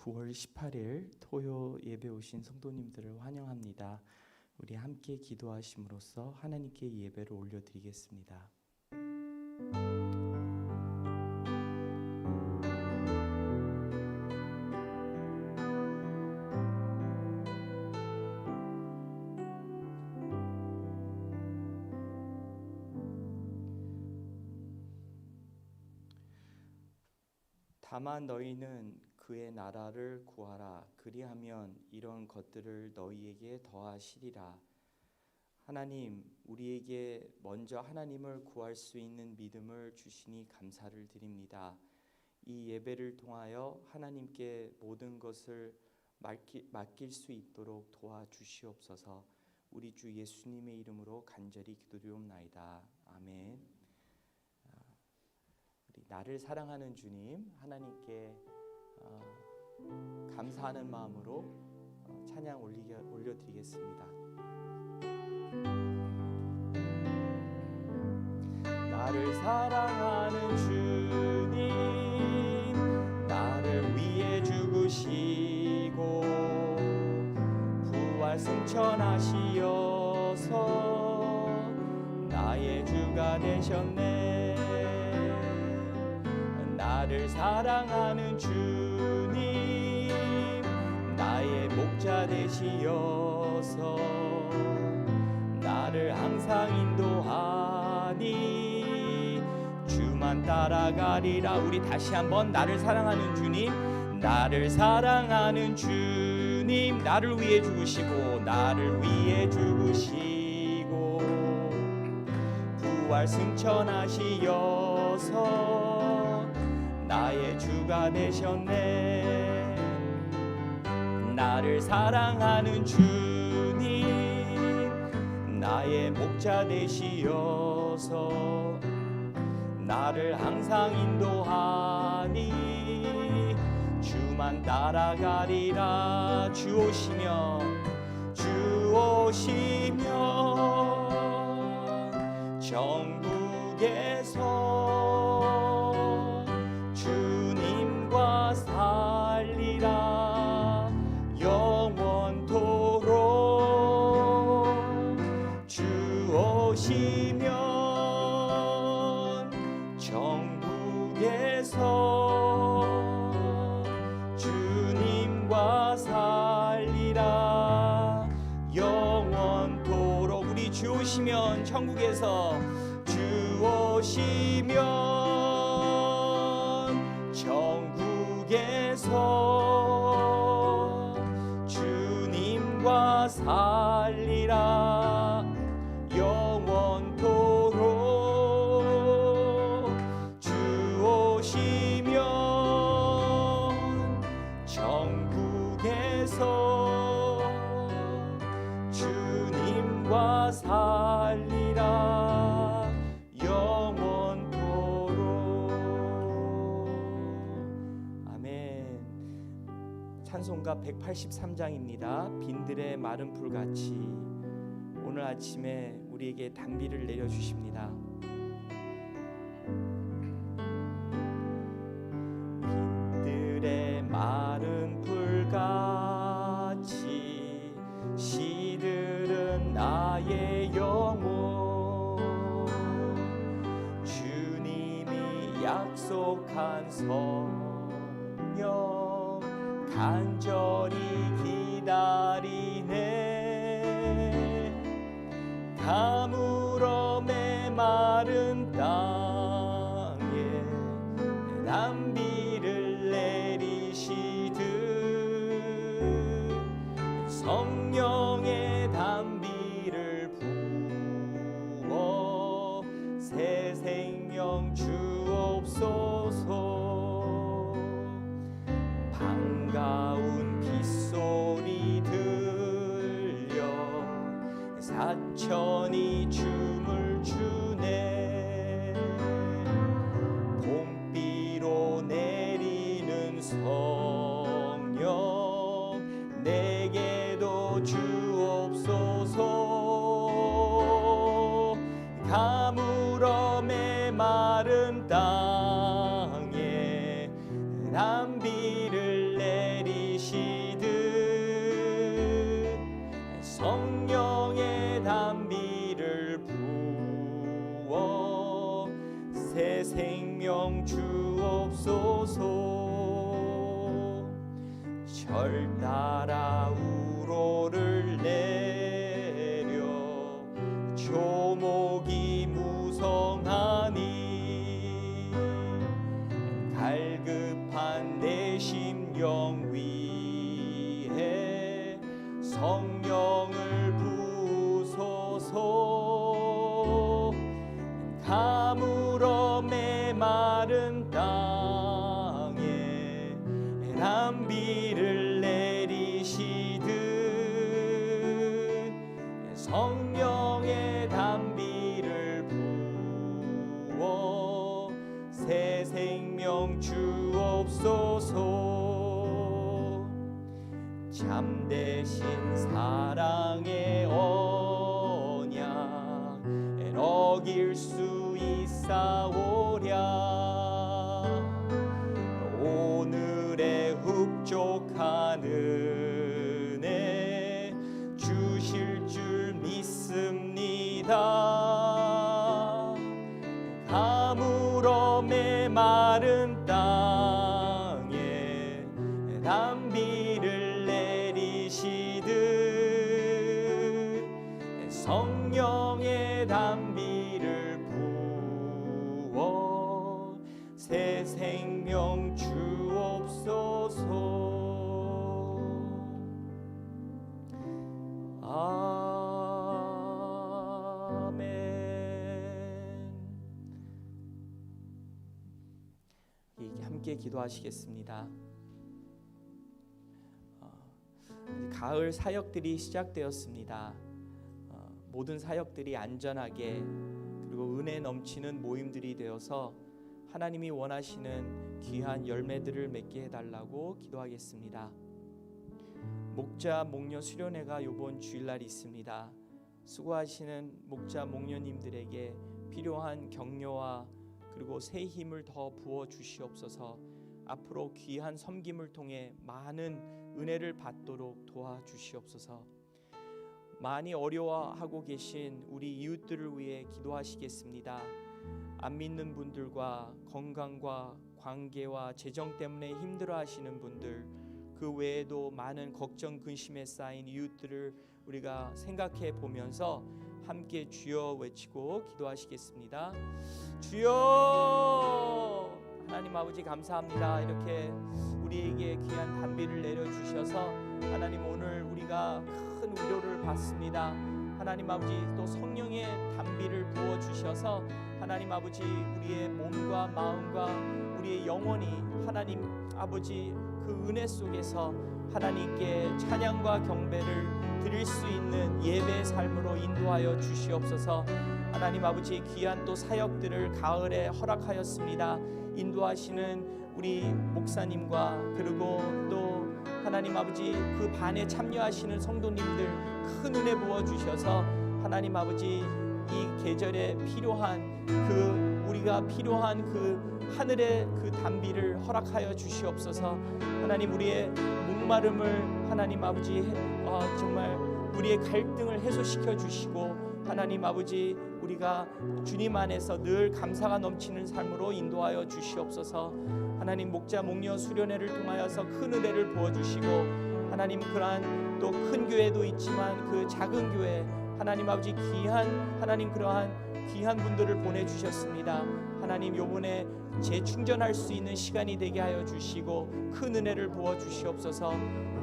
9월 18일 토요 예배 오신 성도님들을 환영합니다. 우리 함께 기도하심으로써 하나님께 이 예배를 올려드리겠습니다. 다만 너희는 그의 나라를 구하라. 그리하면 이런 것들을 너희에게 더하시리라. 하나님, 우리에게 먼저 하나님을 구할 수 있는 믿음을 주시니 감사를 드립니다. 이 예배를 통하여 하나님께 모든 것을 맡길 수 있도록 도와주시옵소서. 우리 주 예수님의 이름으로 간절히 기도드리옵나이다. 아멘. 나를 사랑하는 주님, 하나님께 감사하는 마음으로 찬양 올려드리겠습니다. 나를 사랑하는 주님, 나를 위해 죽으시고 부활 승천하시어서 나의 주가 되셨네. 나를 사랑하는 주님, 나의 목자 되시어서 나를 항상 인도하니 주만 따라가리라. 우리 다시 한번 나를 사랑하는 주님, 나를 사랑하는 주님, 나를 위해 죽으시고 나를 위해 죽으시고 부활 승천하시어서 나의 주가 되셨네. 나를 사랑하는 주님, 나의 목자 되시어서 나를 항상 인도하니 주만 따라가리라. 주 오시면 천국에서 주님과 살리라. 영원토록 주 오시면 천국에서 주님과 살리라. 영원토록 우리 주 오시면 천국에서 주 오시면 천국에서 주님과 살리라. 영원토록 주 오시면 천국에서 주님과 살리라. 찬송가 183장입니다. 빈들의 마른 풀같이 오늘 아침에 우리에게 단비를 내려주십니다. 빈들의 마른 풀같이 시들은 나의 영혼, 주님이 약속한 성령 간절히 기다리네. 가물어 메마른 땅에 단비를 내리시듯 성령의 단비를 부어 새 생명 주옵소서. 반가운 빗소리 들려 사천이 춤을 추네. 봄비로 내리는 성령 내게도 주옵소서. 가물어 메마른 땅에 단비를 내리 새 생명 주옵소서. 절 따라 우로를 내려 조목이 무성하니 갈급한 내 심령 위에 성령을 부소서. 가물어 메마른 땅에 단비를 내리시듯 성령의 단비를 부어 새 생명 주옵소서. 참되신 사랑의 언약 어길 수 있사오랴. 오늘의 흡족한 은혜 주실 줄 믿습니다. 가물어 메마른 땅에 단비를 내리시듯 성령의 단비를 부어 새 생명 주옵소서. 아멘. 함께 기도하시겠습니다. 가을 사역들이 시작되었습니다. 모든 사역들이 안전하게 그리고 은혜 넘치는 모임들이 되어서 하나님이 원하시는 귀한 열매들을 맺게 해달라고 기도하겠습니다. 목자 목녀 수련회가 이번 주일날 있습니다. 수고하시는 목자 목녀님들에게 필요한 격려와 그리고 새 힘을 더 부어 주시옵소서. 앞으로 귀한 섬김을 통해 많은 은혜를 받도록 도와주시옵소서. 많이 어려워하고 계신 우리 이웃들을 위해 기도하시겠습니다. 안 믿는 분들과 건강과 관계와 재정 때문에 힘들어하시는 분들, 그 외에도 많은 걱정 근심에 쌓인 이웃들을 우리가 생각해 보면서 함께 주여 외치고 기도하시겠습니다. 주여! 하나님 아버지 감사합니다. 이렇게 우리에게 귀한 단비를 내려주셔서 하나님 오늘 우리가 큰 위로를 받습니다. 하나님 아버지 또 성령의 단비를 부어주셔서 하나님 아버지 우리의 몸과 마음과 우리의 영혼이 하나님 아버지 그 은혜 속에서 하나님께 찬양과 경배를 드릴 수 있는 예배의 삶으로 인도하여 주시옵소서. 하나님 아버지 귀한 또 사역들을 가을에 허락하였습니다. 인도하시는 우리 목사님과 그리고 또 하나님 아버지 그 반에 참여하시는 성도님들 큰 은혜 부어주셔서 하나님 아버지 이 계절에 필요한 우리가 필요한 하늘의 단비를 허락하여 주시옵소서. 하나님 우리의 목마름을 하나님 아버지 정말 우리의 갈등을 해소시켜 주시고 하나님 아버지 우리가 주님 안에서 늘 감사가 넘치는 삶으로 인도하여 주시옵소서. 하나님 목자 목녀 수련회를 통하여서 큰 은혜를 부어주시고 하나님 그러한 또 큰 교회도 있지만 그 작은 교회 하나님 아버지 하나님 그러한 귀한 분들을 보내주셨습니다. 하나님 요번에 재충전할 수 있는 시간이 되게 하여 주시고 큰 은혜를 부어주시옵소서.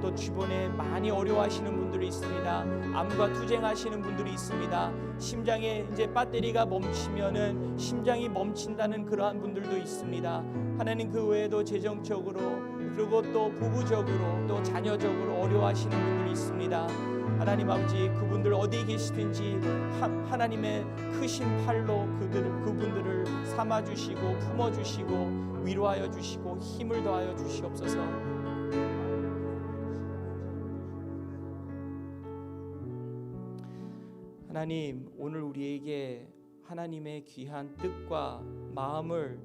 또 주변에 많이 어려워하시는 분들이 있습니다. 암과 투쟁하시는 분들이 있습니다. 심장에 이제 배터리가 멈추면은 심장이 멈춘다는 그러한 분들도 있습니다. 하나님 그 외에도 재정적으로 그리고 또 부부적으로 또 자녀적으로 어려워하시는 분들이 있습니다. 하나님 아버지 그분들 어디에 계시든지 하나님의 크신 팔로 그분들을 삼아주시고 품어주시고 위로하여 주시고 힘을 더하여 주시옵소서. 하나님 오늘 우리에게 하나님의 귀한 뜻과 마음을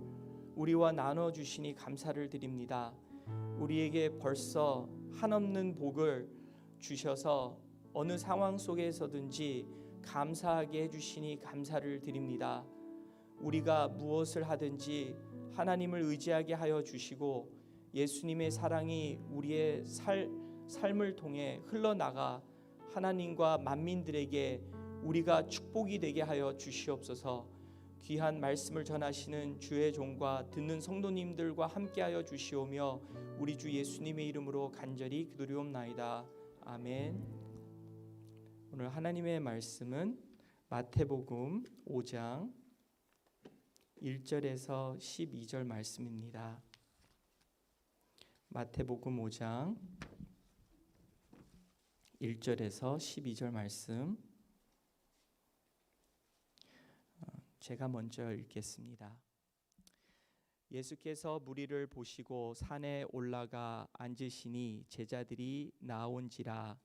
우리와 나눠주시니 감사를 드립니다. 우리에게 벌써 한없는 복을 주셔서 어느 상황 속에서든지 감사하게 해주시니 감사를 드립니다. 우리가 무엇을 하든지 하나님을 의지하게 하여 주시고 예수님의 사랑이 우리의 삶을 통해 흘러나가 하나님과 만민들에게 우리가 축복이 되게 하여 주시옵소서. 귀한 말씀을 전하시는 주의 종과 듣는 성도님들과 함께하여 주시오며 우리 주 예수님의 이름으로 간절히 기도리옵나이다. 아멘. 오늘 하나님의 말씀은 마태복음 5장 1절에서 12절 말씀입니다. 마태복음 5장 1절에서 12절 말씀 제가 먼저 읽겠습니다. 예수께서 무리를 보시고 산에 올라가 앉으시니 제자들이 나온지라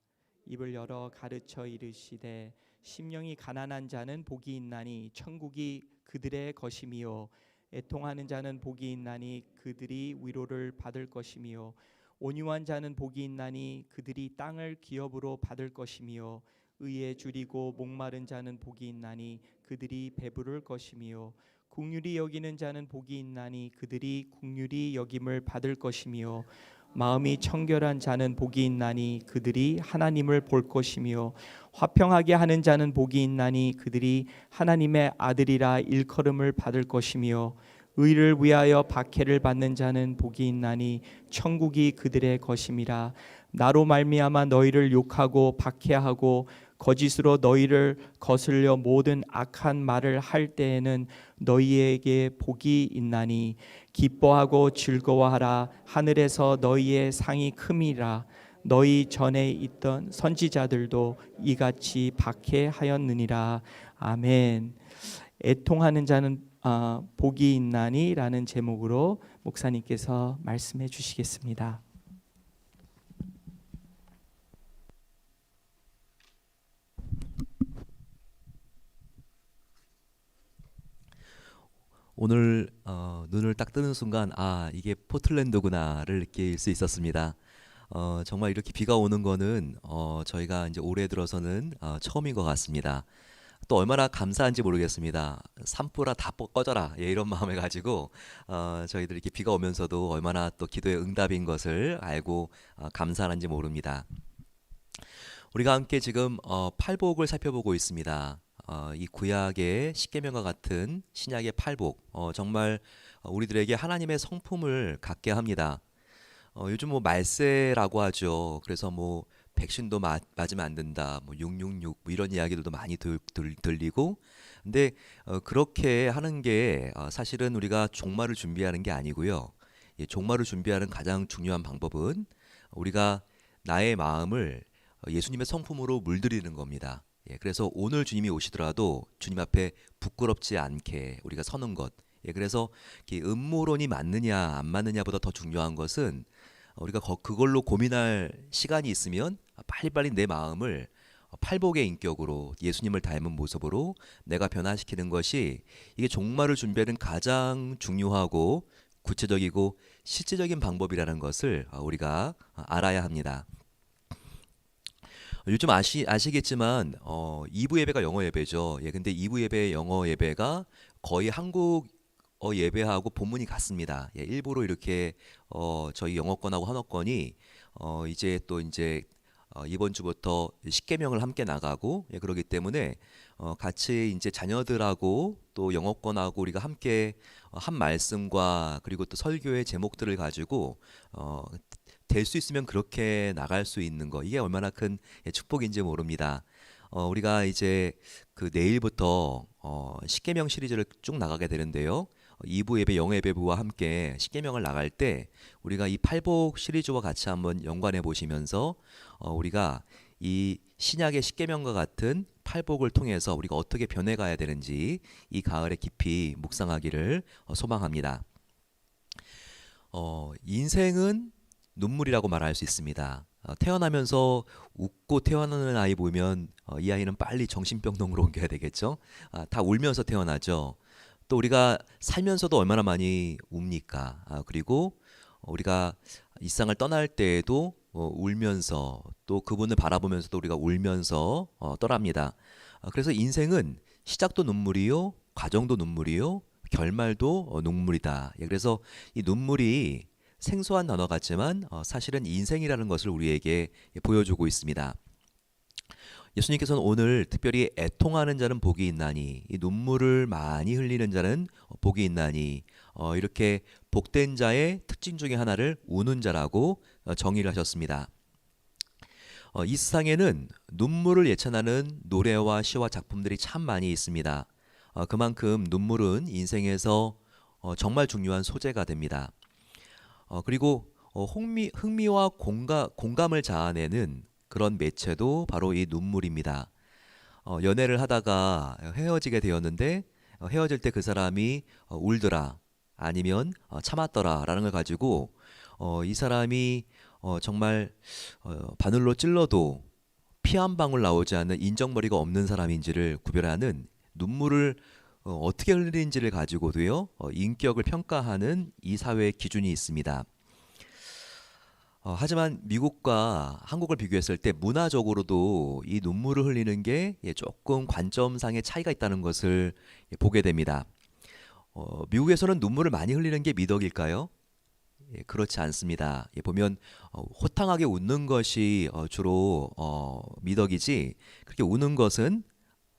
입을 열어 가르쳐 이르시되 심령이 가난한 자는 복이 있나니 천국이 그들의 것이미요 애통하는 자는 복이 있나니 그들이 위로를 받을 것이미요 온유한 자는 복이 있나니 그들이 땅을 기업으로 받을 것이미요 의에 줄이고 목마른 자는 복이 있나니 그들이 배부를 것이미요 긍휼히 여기는 자는 복이 있나니 그들이 긍휼히 여김을 받을 것이미요 마음이 청결한 자는 복이 있나니 그들이 하나님을 볼 것이며 화평하게 하는 자는 복이 있나니 그들이 하나님의 아들이라 일컬음을 받을 것이며 의를 위하여 박해를 받는 자는 복이 있나니 천국이 그들의 것임이라. 나로 말미암아 너희를 욕하고 박해하고 거짓으로 너희를 거슬려 모든 악한 말을 할 때에는 너희에게 복이 있나니 기뻐하고 즐거워하라. 하늘에서 너희의 상이 큼이라. 너희 전에 있던 선지자들도 이같이 박해하였느니라. 아멘. 애통하는 자는 복이 있나니 라는 제목으로 목사님께서 말씀해 주시겠습니다. 오늘 눈을 딱 뜨는 순간 이게 포틀랜드구나를 느낄 수 있었습니다. 정말 이렇게 비가 오는 거는 저희가 이제 올해 들어서는 처음인 것 같습니다. 또 얼마나 감사한지 모르겠습니다. 산불아 다 꺼져라 이런 마음을 가지고 저희들 이렇게 비가 오면서도 얼마나 또 기도의 응답인 것을 알고 감사한지 모릅니다. 우리가 함께 지금 팔복을 살펴보고 있습니다. 이 구약의 십계명과 같은 신약의 팔복, 정말 우리들에게 하나님의 성품을 갖게 합니다. 요즘 뭐 말세라고 하죠. 그래서 뭐 백신도 맞으면 안 된다, 뭐 666 뭐 이런 이야기들도 많이 들리고, 근데 그렇게 하는 게 사실은 우리가 종말을 준비하는 게 아니고요. 종말을 준비하는 가장 중요한 방법은 우리가 나의 마음을 예수님의 성품으로 물들이는 겁니다. 그래서 오늘 주님이 오시더라도 주님 앞에 부끄럽지 않게 우리가 서는 것. 그래서 음모론이 맞느냐 안 맞느냐보다 더 중요한 것은 우리가 그걸로 고민할 시간이 있으면 빨리빨리 내 마음을 팔복의 인격으로 예수님을 닮은 모습으로 내가 변화시키는 것이 이게 종말을 준비하는 가장 중요하고 구체적이고 실제적인 방법이라는 것을 우리가 알아야 합니다. 요즘 아시겠지만 2부 예배가 영어 예배죠. 근데 2부 예배 영어 예배가 거의 한국 예배하고 본문이 같습니다. 일부러 이렇게 저희 영어권하고 한어권이 이제 이번 주부터 십계명을 함께 나가고 그러기 때문에 같이 이제 자녀들하고 또 영어권하고 우리가 함께 한 말씀과 그리고 또 설교의 제목들을 가지고 될 수 있으면 그렇게 나갈 수 있는 거, 이게 얼마나 큰 축복인지 모릅니다. 우리가 이제 그 내일부터 십계명 시리즈를 쭉 나가게 되는데요. 2부 예배 영어 예배부와 함께 십계명을 나갈 때 우리가 이 팔복 시리즈와 같이 한번 연관해 보시면서 우리가 이 신약의 십계명과 같은 팔복을 통해서 우리가 어떻게 변해가야 되는지 이 가을에 깊이 묵상하기를 소망합니다. 인생은 눈물이라고 말할 수 있습니다. 태어나면서 웃고 태어나는 아이 보면 이 아이는 빨리 정신병동으로 옮겨야 되겠죠. 다 울면서 태어나죠. 또 우리가 살면서도 얼마나 많이 웁니까? 그리고 우리가 이 세상을 떠날 때에도 울면서, 또 그분을 바라보면서도 우리가 울면서 떠납니다. 그래서 인생은 시작도 눈물이요, 과정도 눈물이요, 결말도 눈물이다. 예, 그래서 이 눈물이 생소한 단어 같지만 사실은 인생이라는 것을 우리에게 보여주고 있습니다. 예수님께서는 오늘 특별히 애통하는 자는 복이 있나니, 이 눈물을 많이 흘리는 자는 복이 있나니, 이렇게 복된 자의 특징 중에 하나를 우는 자라고 정의를 하셨습니다. 이 세상에는 눈물을 예찬하는 노래와 시와 작품들이 참 많이 있습니다. 그만큼 눈물은 인생에서 정말 중요한 소재가 됩니다. 그리고 흥미와 공감을 자아내는 그런 매체도 바로 이 눈물입니다. 연애를 하다가 헤어지게 되었는데 헤어질 때 그 사람이 울더라, 아니면 참았더라라는 걸 가지고 이 사람이 정말 바늘로 찔러도 피 한 방울 나오지 않는 인정머리가 없는 사람인지를 구별하는, 눈물을 어떻게 흘리는지를 가지고도요 인격을 평가하는 이 사회의 기준이 있습니다. 하지만 미국과 한국을 비교했을 때 문화적으로도 이 눈물을 흘리는 게 조금 관점상의 차이가 있다는 것을 보게 됩니다. 미국에서는 눈물을 많이 흘리는 게 미덕일까요? 그렇지 않습니다. 보면 호탕하게 웃는 것이 주로 미덕이지, 그렇게 우는 것은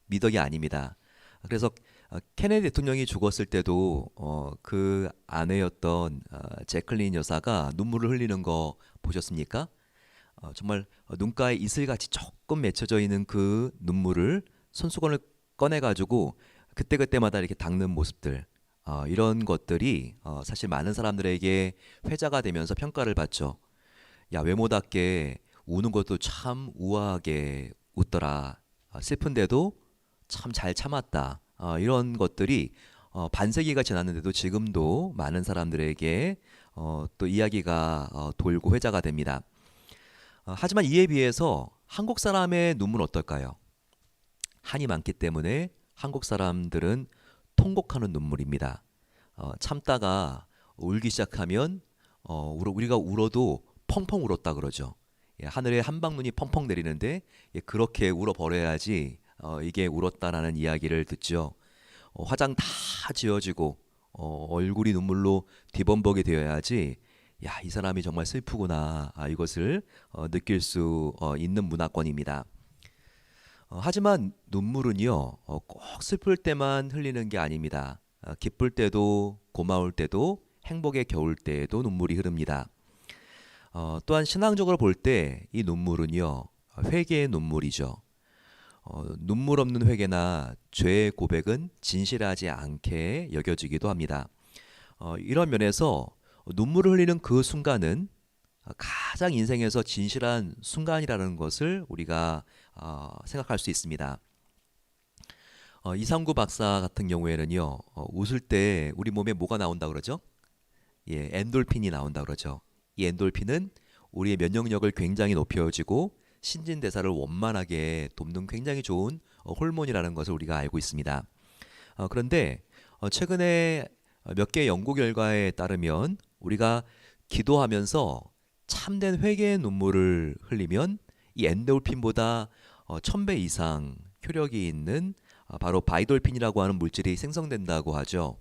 미덕이 아닙니다. 그래서 케네디 대통령이 죽었을 때도 그 아내였던 제클린 여사가 눈물을 흘리는 거 보셨습니까? 정말 눈가에 이슬같이 조금 맺혀져 있는 그 눈물을 손수건을 꺼내가지고 그때그때마다 이렇게 닦는 모습들, 이런 것들이 사실 많은 사람들에게 회자가 되면서 평가를 받죠. 야, 외모답게 우는 것도 참 우아하게 웃더라. 슬픈데도 참 잘 참았다. 이런 것들이 반세기가 지났는데도 지금도 많은 사람들에게 또 이야기가 돌고 회자가 됩니다. 하지만 이에 비해서 한국 사람의 눈물은 어떨까요? 한이 많기 때문에 한국 사람들은 통곡하는 눈물입니다. 참다가 울기 시작하면 우리가 울어도 펑펑 울었다 그러죠. 하늘에 한방눈이 펑펑 내리는데 그렇게 울어버려야지 이게 울었다라는 이야기를 듣죠. 화장 다 지워지고 얼굴이 눈물로 뒤범벅이 되어야지, 야, 이 사람이 정말 슬프구나, 이것을 느낄 수 있는 문화권입니다. 하지만 눈물은요 꼭 슬플 때만 흘리는 게 아닙니다. 기쁠 때도, 고마울 때도, 행복에 겨울 때에도 눈물이 흐릅니다. 또한 신앙적으로 볼 때 이 눈물은요 회개의 눈물이죠. 눈물 없는 회개나 죄의 고백은 진실하지 않게 여겨지기도 합니다. 이런 면에서 눈물을 흘리는 그 순간은 가장 인생에서 진실한 순간이라는 것을 우리가 생각할 수 있습니다. 이상구 박사 같은 경우에는요 웃을 때 우리 몸에 뭐가 나온다 그러죠? 엔돌핀이 나온다 그러죠. 이 엔돌핀은 우리의 면역력을 굉장히 높여주고 신진대사를 원만하게 돕는 굉장히 좋은 호르몬이라는 것을 우리가 알고 있습니다. 그런데 최근에 몇 개의 연구 결과에 따르면 우리가 기도하면서 참된 회개의 눈물을 흘리면 이 엔돌핀보다 1000배 이상 효력이 있는 바로 바이돌핀이라고 하는 물질이 생성된다고 하죠.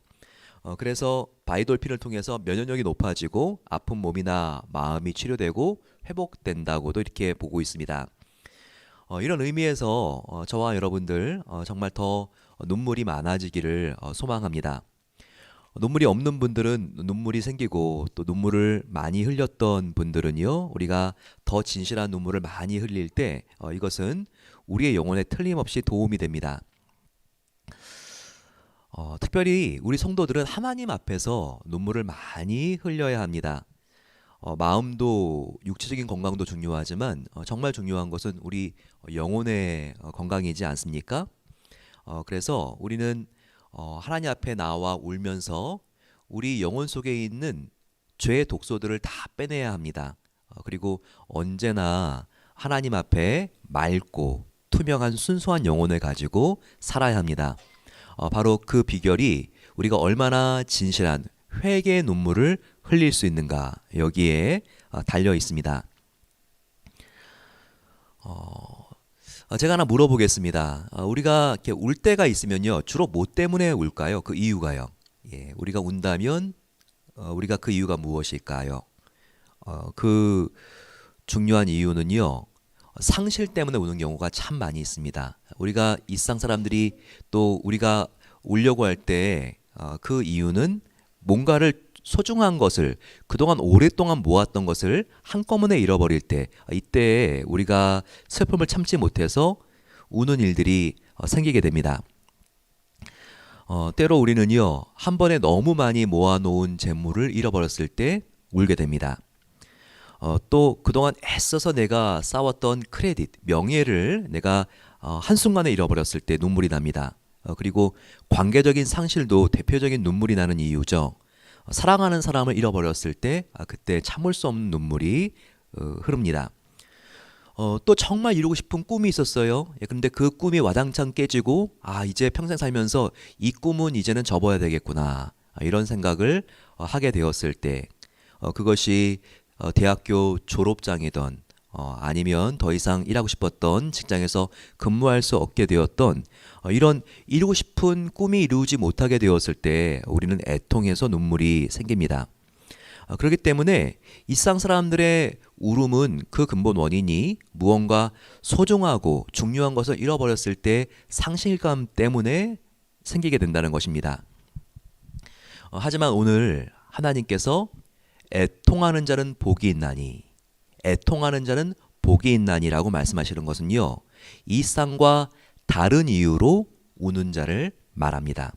그래서 바이돌핀을 통해서 면역력이 높아지고 아픈 몸이나 마음이 치료되고 회복된다고도 이렇게 보고 있습니다. 이런 의미에서 저와 여러분들 정말 더 눈물이 많아지기를 소망합니다. 눈물이 없는 분들은 눈물이 생기고, 또 눈물을 많이 흘렸던 분들은요 우리가 더 진실한 눈물을 많이 흘릴 때 이것은 우리의 영혼에 틀림없이 도움이 됩니다. 특별히 우리 성도들은 하나님 앞에서 눈물을 많이 흘려야 합니다. 마음도 육체적인 건강도 중요하지만 정말 중요한 것은 우리 영혼의 건강이지 않습니까? 그래서 우리는 하나님 앞에 나와 울면서 우리 영혼 속에 있는 죄의 독소들을 다 빼내야 합니다. 그리고 언제나 하나님 앞에 맑고 투명한 순수한 영혼을 가지고 살아야 합니다. 바로 그 비결이 우리가 얼마나 진실한 회개의 눈물을 흘릴 수 있는가, 여기에 달려 있습니다. 제가 하나 물어보겠습니다. 우리가 이렇게 울 때가 있으면요, 주로 뭐 때문에 울까요? 그 이유가요. 예, 우리가 운다면 우리가 그 이유가 무엇일까요? 그 중요한 이유는요, 상실 때문에 우는 경우가 참 많이 있습니다. 우리가 일상 사람들이 또 우리가 울려고 할 때 그 이유는 뭔가를 소중한 것을 그동안 오랫동안 모았던 것을 한꺼번에 잃어버릴 때 이때 우리가 슬픔을 참지 못해서 우는 일들이 생기게 됩니다. 때로 우리는요 한 번에 너무 많이 모아놓은 재물을 잃어버렸을 때 울게 됩니다. 또 그동안 애써서 내가 쌓았던 크레딧, 명예를 내가 한순간에 잃어버렸을 때 눈물이 납니다. 그리고 관계적인 상실도 대표적인 눈물이 나는 이유죠. 사랑하는 사람을 잃어버렸을 때 그때 참을 수 없는 눈물이 흐릅니다. 또 정말 이루고 싶은 꿈이 있었어요. 그런데 그 꿈이 와당창 깨지고 이제 평생 살면서 이 꿈은 이제는 접어야 되겠구나 이런 생각을 하게 되었을 때 그것이 대학교 졸업장이던 아니면 더 이상 일하고 싶었던 직장에서 근무할 수 없게 되었던 이런 이루고 싶은 꿈이 이루지 못하게 되었을 때 우리는 애통해서 눈물이 생깁니다. 그렇기 때문에 일상 사람들의 울음은 그 근본 원인이 무언가 소중하고 중요한 것을 잃어버렸을 때 상실감 때문에 생기게 된다는 것입니다. 하지만 오늘 하나님께서 애통하는 자는 복이 있나니 애통하는 자는 복이 있나니라고 말씀하시는 것은요 일상과 다른 이유로 우는 자를 말합니다.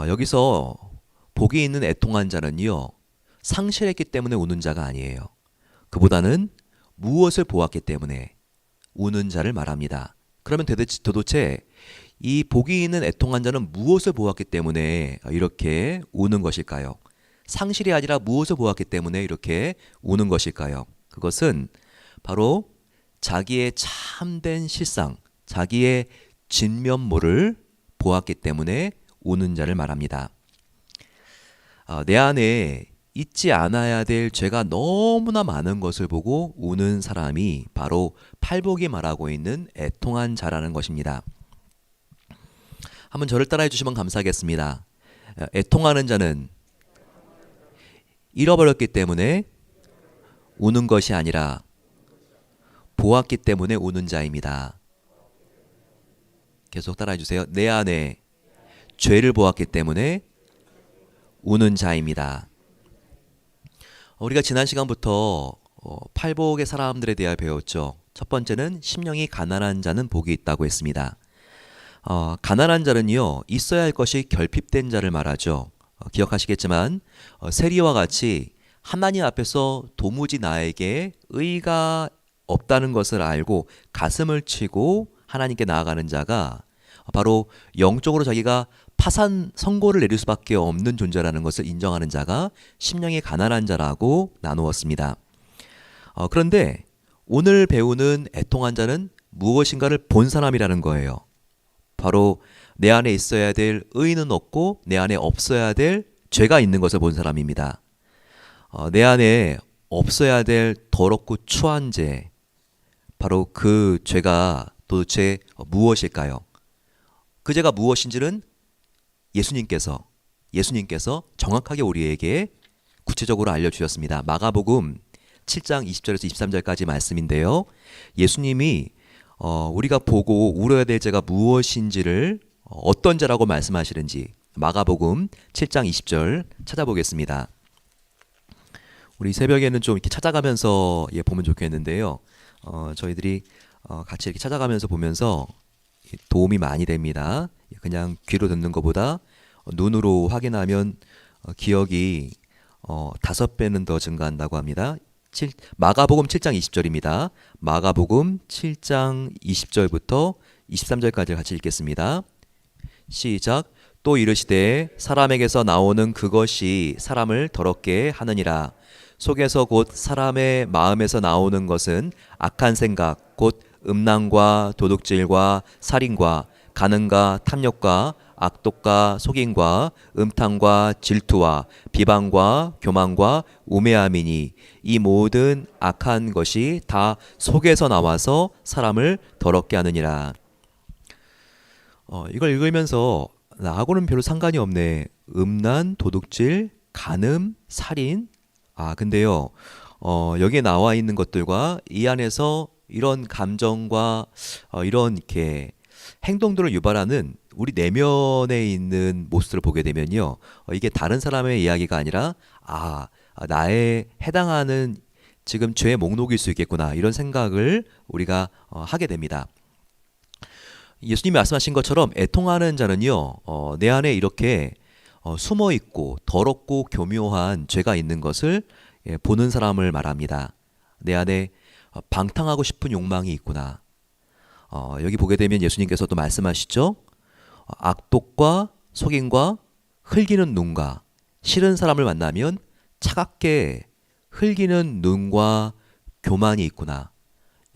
여기서 복이 있는 애통한 자는요 상실했기 때문에 우는 자가 아니에요. 그보다는 무엇을 보았기 때문에 우는 자를 말합니다. 그러면 도대체 이 복이 있는 애통한 자는 무엇을 보았기 때문에 이렇게 우는 것일까요? 상실이 아니라 무엇을 보았기 때문에 이렇게 우는 것일까요? 그것은 바로 자기의 참된 실상, 자기의 진면모를 보았기 때문에 우는 자를 말합니다. 내 안에 잊지 않아야 될 죄가 너무나 많은 것을 보고 우는 사람이 바로 팔복이 말하고 있는 애통한 자라는 것입니다. 한번 저를 따라해 주시면 감사하겠습니다. 애통하는 자는 잃어버렸기 때문에 우는 것이 아니라 보았기 때문에 우는 자입니다. 계속 따라해 주세요. 내 안에 죄를 보았기 때문에 우는 자입니다. 우리가 지난 시간부터 팔복의 사람들에 대해 배웠죠. 첫 번째는 심령이 가난한 자는 복이 있다고 했습니다. 가난한 자는요 있어야 할 것이 결핍된 자를 말하죠. 기억하시겠지만 세리와 같이 하나님 앞에서 도무지 나에게 의가 없다는 것을 알고 가슴을 치고 하나님께 나아가는 자가 바로 영적으로 자기가 파산 선고를 내릴 수밖에 없는 존재라는 것을 인정하는 자가 심령이 가난한 자라고 나누었습니다. 그런데 오늘 배우는 애통한 자는 무엇인가를 본 사람이라는 거예요. 바로 내 안에 있어야 될 의는 없고 내 안에 없어야 될 죄가 있는 것을 본 사람입니다. 내 안에 없어야 될 더럽고 추한 죄, 바로 그 죄가 도대체 무엇일까요? 그 죄가 무엇인지는 예수님께서 정확하게 우리에게 구체적으로 알려주셨습니다. 마가복음 7장 20절에서 23절까지 말씀인데요. 예수님이 우리가 보고 울어야 될 죄가 무엇인지를 어떤 죄라고 말씀하시는지 마가복음 7장 20절 찾아보겠습니다. 우리 새벽에는 좀 이렇게 찾아가면서 보면 좋겠는데요. 저희들이 같이 이렇게 찾아가면서 보면서 도움이 많이 됩니다. 그냥 귀로 듣는 것보다 눈으로 확인하면 기억이 5배는 더 증가한다고 합니다. 마가복음 7장 20절입니다. 마가복음 7장 20절부터 23절까지 같이 읽겠습니다. 시작. 또 이르시되 사람에게서 나오는 그것이 사람을 더럽게 하느니라. 속에서 곧 사람의 마음에서 나오는 것은 악한 생각 곧 음란과 도둑질과 살인과 간음과 탐욕과 악독과 속임과 음탕과 질투와 비방과 교만과 우매함이니 이 모든 악한 것이 다 속에서 나와서 사람을 더럽게 하느니라. 이걸 읽으면서 나하고는 별로 상관이 없네. 음란, 도둑질, 간음, 살인. 근데요. 여기에 나와 있는 것들과 이 안에서 이런 감정과 이런 이렇게 행동들을 유발하는 우리 내면에 있는 모습을 보게 되면요. 이게 다른 사람의 이야기가 아니라 나에 해당하는 지금 죄의 목록일 수 있겠구나. 이런 생각을 우리가 하게 됩니다. 예수님이 말씀하신 것처럼 애통하는 자는요, 내 안에 이렇게 숨어 있고 더럽고 교묘한 죄가 있는 것을 보는 사람을 말합니다. 내 안에 방탕하고 싶은 욕망이 있구나. 여기 보게 되면 예수님께서도 말씀하시죠. 악독과 속임과 흘기는 눈과 싫은 사람을 만나면 차갑게 흘기는 눈과 교만이 있구나.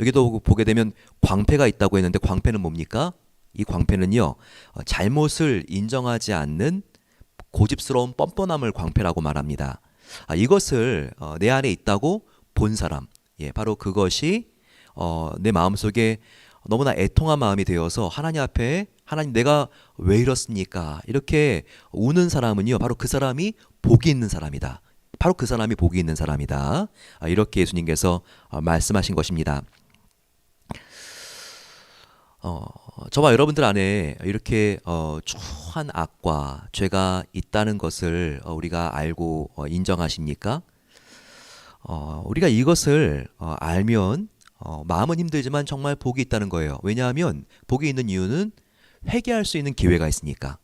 여기도 보게 되면 광패가 있다고 했는데 광패는 뭡니까? 이 광패는요, 잘못을 인정하지 않는 고집스러운 뻔뻔함을 광패라고 말합니다. 이것을 내 안에 있다고 본 사람, 바로 그것이 내 마음속에 너무나 애통한 마음이 되어서 하나님 앞에 하나님 내가 왜 이렇습니까? 이렇게 우는 사람은요, 바로 그 사람이 복이 있는 사람이다. 바로 그 사람이 복이 있는 사람이다. 이렇게 예수님께서 말씀하신 것입니다. 저와 여러분들 안에 이렇게 추한 악과 죄가 있다는 것을 우리가 알고 인정하십니까? 우리가 이것을 알면 마음은 힘들지만 정말 복이 있다는 거예요. 왜냐하면 복이 있는 이유는 회개할 수 있는 기회가 있으니까.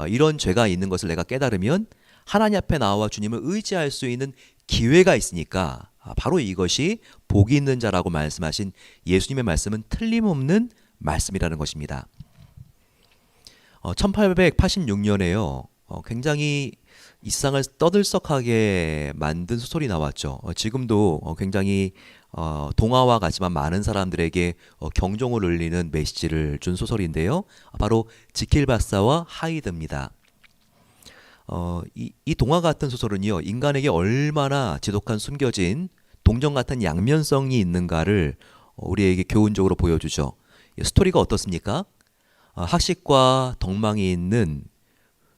이런 죄가 있는 것을 내가 깨달으면 하나님 앞에 나와 주님을 의지할 수 있는 기회가 있으니까 바로 이것이 복이 있는 자라고 말씀하신 예수님의 말씀은 틀림없는 말씀이라는 것입니다. 1886년에요. 굉장히 이 세상을 떠들썩하게 만든 소설이 나왔죠. 지금도 굉장히 동화와 같지만 많은 사람들에게 경종을 울리는 메시지를 준 소설인데요. 바로 지킬 박사와 하이드입니다. 이 동화 같은 소설은요, 인간에게 얼마나 지독한 숨겨진 동정 같은 양면성이 있는가를 우리에게 교훈적으로 보여주죠. 스토리가 어떻습니까? 학식과 덕망이 있는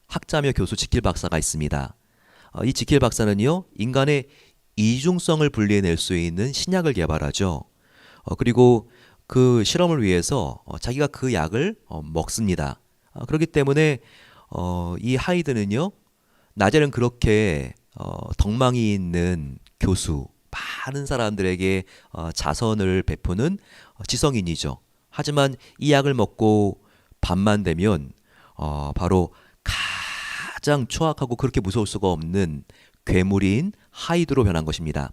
학자며 교수 지킬 박사가 있습니다. 이 지킬 박사는요, 인간의 이중성을 분리해낼 수 있는 신약을 개발하죠. 그리고 그 실험을 위해서 자기가 그 약을 먹습니다. 그렇기 때문에 이 하이드는요, 낮에는 그렇게 덕망이 있는 교수, 많은 사람들에게 자선을 베푸는 지성인이죠. 하지만 이 약을 먹고 밤만 되면 바로 가장 추악하고 그렇게 무서울 수가 없는 괴물인 하이드로 변한 것입니다.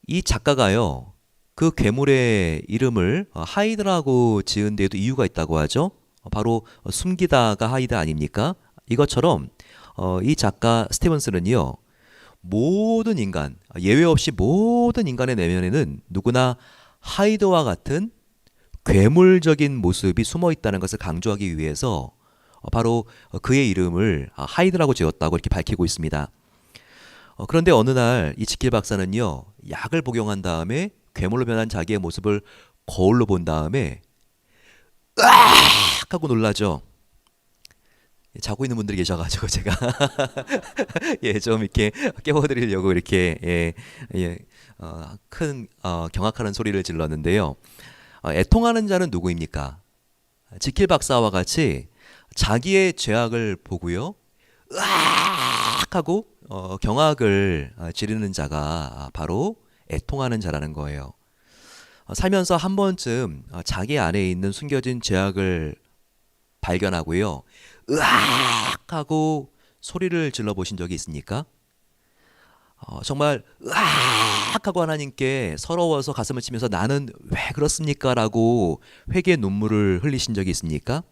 이 작가가요, 그 괴물의 이름을 하이드라고 지은 데에도 이유가 있다고 하죠. 바로 숨기다가 하이드 아닙니까? 이것처럼 이 작가 스티븐스는요, 모든 인간, 예외 없이 모든 인간의 내면에는 누구나 하이드와 같은 괴물적인 모습이 숨어 있다는 것을 강조하기 위해서 바로 그의 이름을 하이드라고 지었다고 이렇게 밝히고 있습니다. 그런데 어느 날 이 지킬 박사는요, 약을 복용한 다음에 괴물로 변한 자기의 모습을 거울로 본 다음에 으악 하고 놀라죠. 자고 있는 분들이 계셔가지고 제가 좀 이렇게 깨워드리려고 이렇게 큰 경악하는 소리를 질렀는데요. 애통하는 자는 누구입니까? 지킬 박사와 같이 자기의 죄악을 보고요, 으악 하고 경악을 지르는 자가 바로 애통하는 자라는 거예요. 살면서 한 번쯤 자기 안에 있는 숨겨진 죄악을 발견하고요, 으악 하고 소리를 질러 보신 적이 있습니까? 정말 으악 하고 하나님께 서러워서 가슴을 치면서 나는 왜 그렇습니까? 라고 회개의 눈물을 흘리신 적이 있습니까?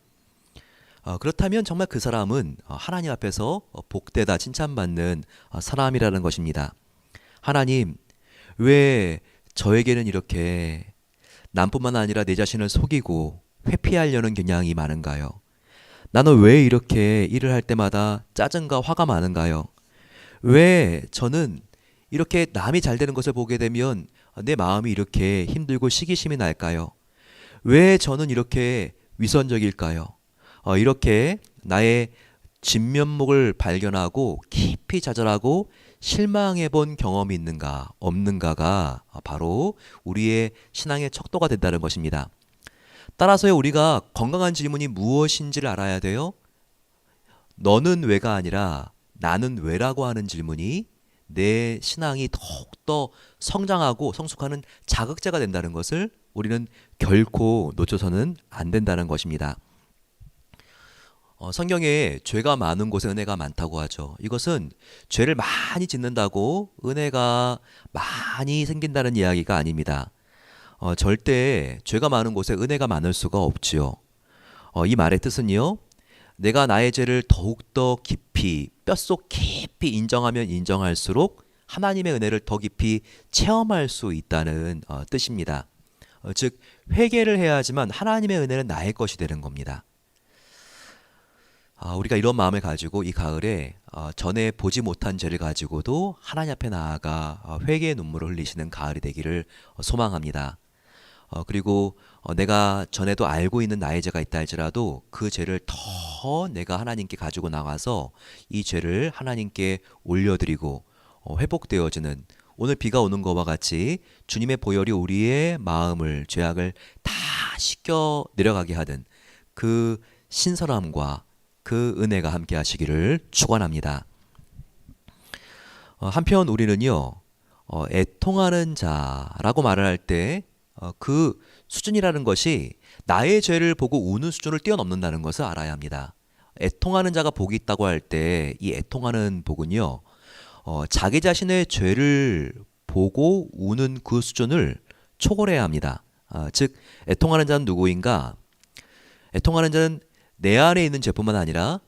그렇다면 정말 그 사람은 하나님 앞에서 복되다 칭찬받는 사람이라는 것입니다. 하나님, 왜 저에게는 이렇게 남뿐만 아니라 내 자신을 속이고 회피하려는 경향이 많은가요? 나는 왜 이렇게 일을 할 때마다 짜증과 화가 많은가요? 왜 저는 이렇게 남이 잘 되는 것을 보게 되면 내 마음이 이렇게 힘들고 시기심이 날까요? 왜 저는 이렇게 위선적일까요? 이렇게 나의 진면목을 발견하고 깊이 좌절하고 실망해 본 경험이 있는가 없는가가 바로 우리의 신앙의 척도가 된다는 것입니다. 따라서 우리가 건강한 질문이 무엇인지를 알아야 돼요. 너는 왜가 아니라 나는 왜라고 하는 질문이 내 신앙이 더욱더 성장하고 성숙하는 자극제가 된다는 것을 우리는 결코 놓쳐서는 안 된다는 것입니다. 성경에 죄가 많은 곳에 은혜가 많다고 하죠. 이것은 죄를 많이 짓는다고 은혜가 많이 생긴다는 이야기가 아닙니다. 절대 죄가 많은 곳에 은혜가 많을 수가 없지요. 이 말의 뜻은요. 내가 나의 죄를 더욱더 깊이 뼛속 깊이 인정하면 인정할수록 하나님의 은혜를 더 깊이 체험할 수 있다는 뜻입니다. 즉 회개를 해야지만 하나님의 은혜는 나의 것이 되는 겁니다. 우리가 이런 마음을 가지고 이 가을에 전에 보지 못한 죄를 가지고도 하나님 앞에 나아가 회개의 눈물을 흘리시는 가을이 되기를 소망합니다. 그리고 내가 전에도 알고 있는 나의 죄가 있다 할지라도 그 죄를 더 내가 하나님께 가지고 나가서 이 죄를 하나님께 올려드리고 회복되어지는 오늘 비가 오는 것과 같이 주님의 보혈이 우리의 마음을 죄악을 다 씻겨 내려가게 하는 그 신선함과 그 은혜가 함께 하시기를 축원합니다. 한편 우리는요 애통하는 자라고 말을 할 때 그 수준이라는 것이 나의 죄를 보고 우는 수준을 뛰어넘는다는 것을 알아야 합니다. 애통하는 자가 복이 있다고 할 때 이 애통하는 복은요 자기 자신의 죄를 보고 우는 그 수준을 초월해야 합니다. 즉 애통하는 자는 누구인가? 애통하는 자는 내 안에 있는 죄뿐만 아니라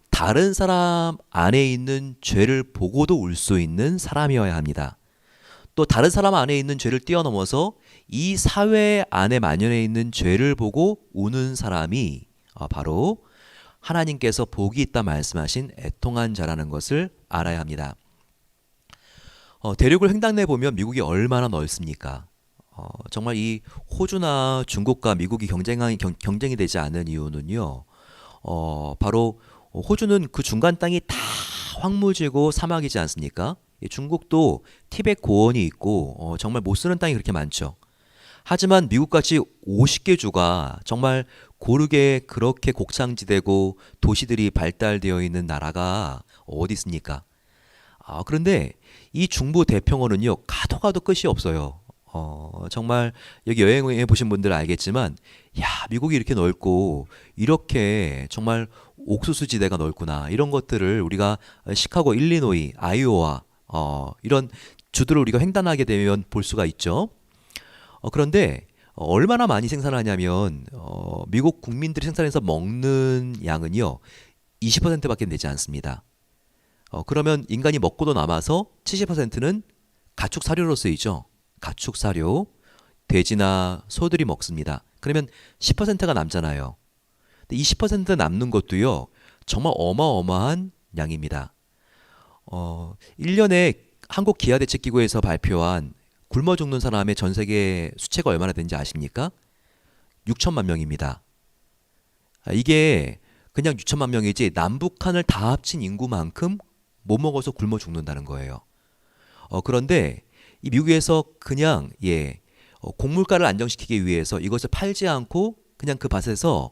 다른 사람 안에 있는 죄를 보고도 울 수 있는 사람이어야 합니다. 또 다른 사람 안에 있는 죄를 뛰어넘어서 이 사회 안에 만연해 있는 죄를 보고 우는 사람이 바로 하나님께서 복이 있다 말씀하신 애통한 자라는 것을 알아야 합니다. 대륙을 횡단해 보면 미국이 얼마나 넓습니까? 정말 이 호주나 중국과 미국이 경쟁이 되지 않는 이유는요. 바로 호주는 그 중간 땅이 다 황무지고 사막이지 않습니까? 중국도 티베트 고원이 있고 정말 못 쓰는 땅이 그렇게 많죠. 하지만 미국같이 50개 주가 정말 고르게 그렇게 곡창지대고 도시들이 발달되어 있는 나라가 어디 있습니까? 그런데 이 중부 대평원은요 가도 가도 끝이 없어요. 정말 여기 여행해 보신 분들 알겠지만 야 미국이 이렇게 넓고 이렇게 정말 옥수수 지대가 넓구나 이런 것들을 우리가 시카고, 일리노이, 아이오와 이런 주들을 우리가 횡단하게 되면 볼 수가 있죠. 그런데 얼마나 많이 생산하냐면 미국 국민들이 생산해서 먹는 양은요 20%밖에 되지 않습니다. 그러면 인간이 먹고도 남아서 70%는 가축 사료로 쓰이죠. 가축 사료, 돼지나 소들이 먹습니다. 그러면 10%가 남잖아요. 근데 이 10% 남는 것도요 정말 어마어마한 양입니다. 1년에 한국 기아대책기구에서 발표한 굶어 죽는 사람의 전 세계 수치가 얼마나 되는지 아십니까? 6천만 명입니다. 이게 그냥 6천만 명이지 남북한을 다 합친 인구만큼 못 먹어서 굶어 죽는다는 거예요. 그런데 이 미국에서 그냥 곡물가를 안정시키기 위해서 이것을 팔지 않고 그냥 그 밭에서